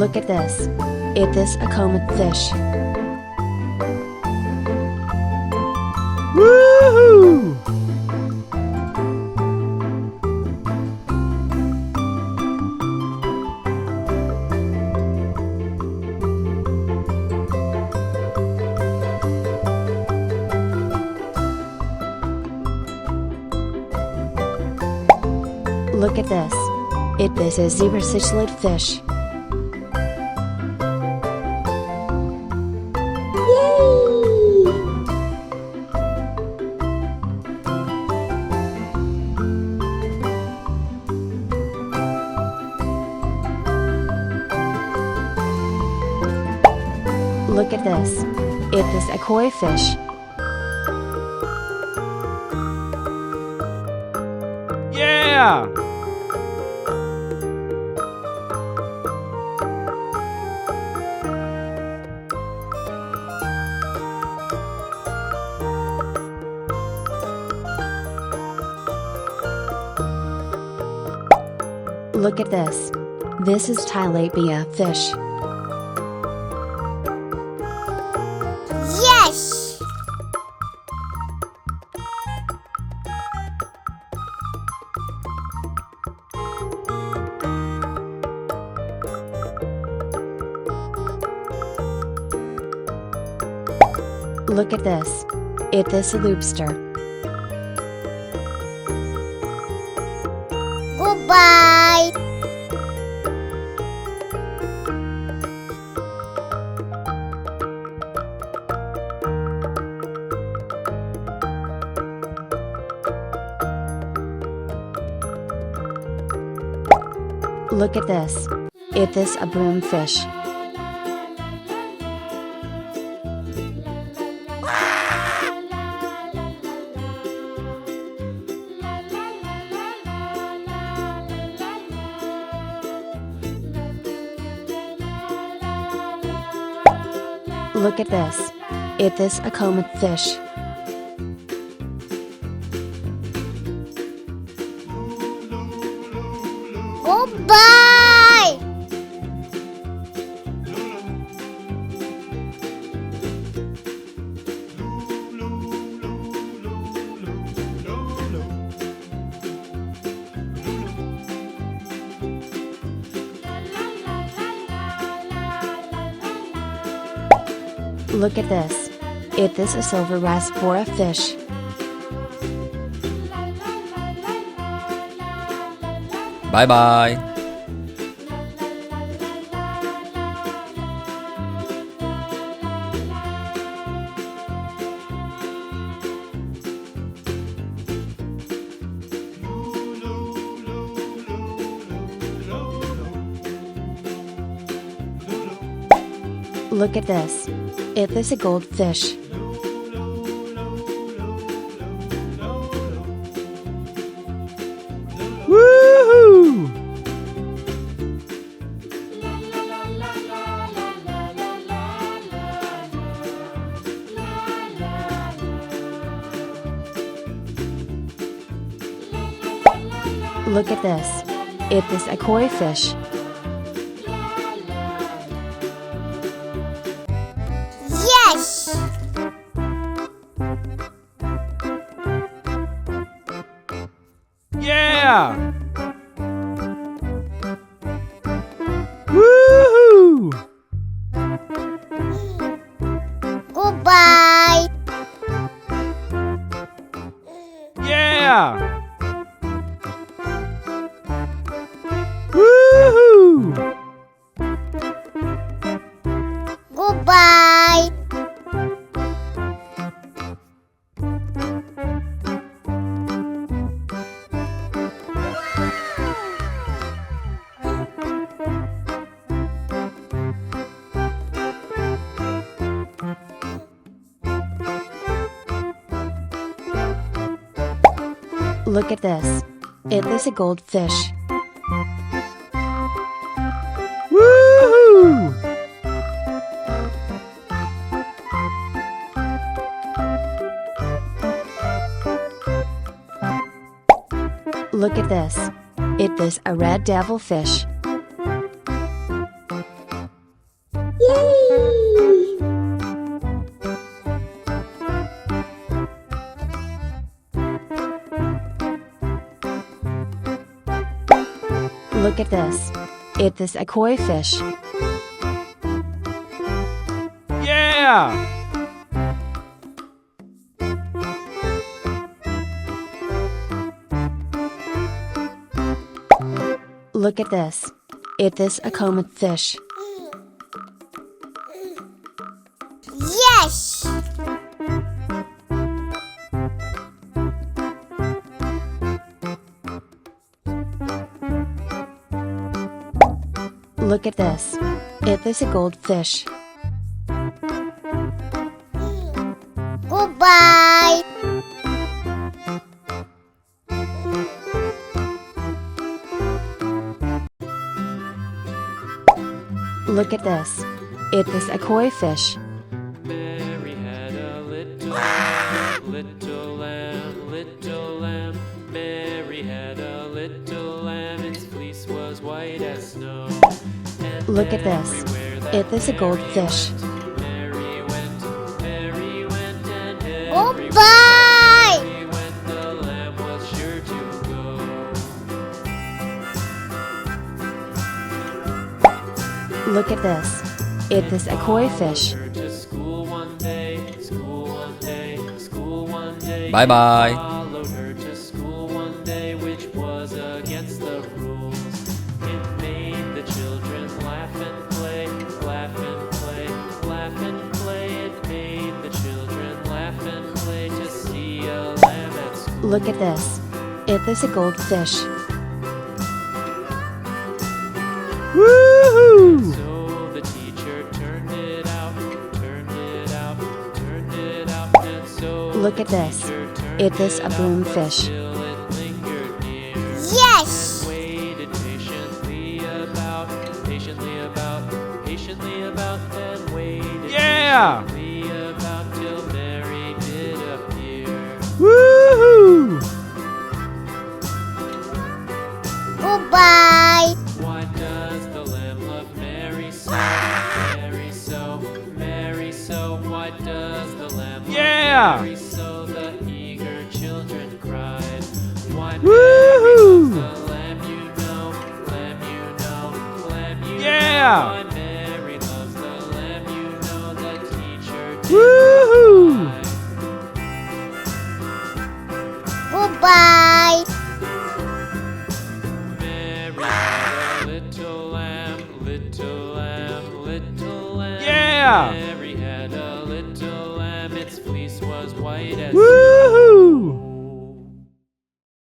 Look at this. Is this a common fish? Woohoo! Look at this. This is zebra cichlid fish. Look at this. Is this a koi fish? Yeah! Look at this. This is tilapia fish. Yes! Look at this. Is this a lobster? Goodbye! Look at this. Is this a broom fish? Look at this. Is this a common fish? Goodbye! Look at this. Is this a silver raspora fish? Bye bye. Look at this. Is this a goldfish? Woohoo! Look at this. Is this a koi fish? Yes! Yeah! Woohoo! Goodbye! Yeah! Woohoo! Goodbye! Look at this. Is this a goldfish? Woohoo! Look at this. Is this a red devilfish? Look at this. It is a koi fish. Yeah! Look at this. It is a comet fish. Yes! Look at this. It is a goldfish. Goodbye! Look at this. It is a koi fish. Mary had a little lamb, little lamb. Mary had a little lamb, its fleece was white as snow. And Look at this. everywhere that It is a goldfish. Mary went, and Goodbye! Mary went, the lamb was sure to go. Look at this. It is a koi fish. Her to school one day, school one day, school one day. Bye bye. Followed her to school one day, which was against the rules. It made the children laugh and play, laugh and play, laugh and play. It made the children laugh and play to see a lamb at school. Look at this. It is a goldfish. Woohoo! So the teacher turned it out, turned it out, turned it out, and so Look at the this. teacher turned It is a it out, boomfish. till it lingered near. Yes! Waited patiently about, and waited Yeah! patiently about till Mary did appear. Woohoo! Goodbye! Why does the lamb love Mary so? Mary so, Mary so. Why does the lamb Yeah! love Mary so? The eager children cried. Why Woohoo! Mary loves the lamb, you know, lamb, you know, lamb, you Yeah! know. Why Mary loves the lamb, you know, the teacher did Woohoo! reply. Goodbye! Mary had a little lamb, little lamb, little lamb. Yeah! Mary had a little lamb, its fleece was white as Woohoo!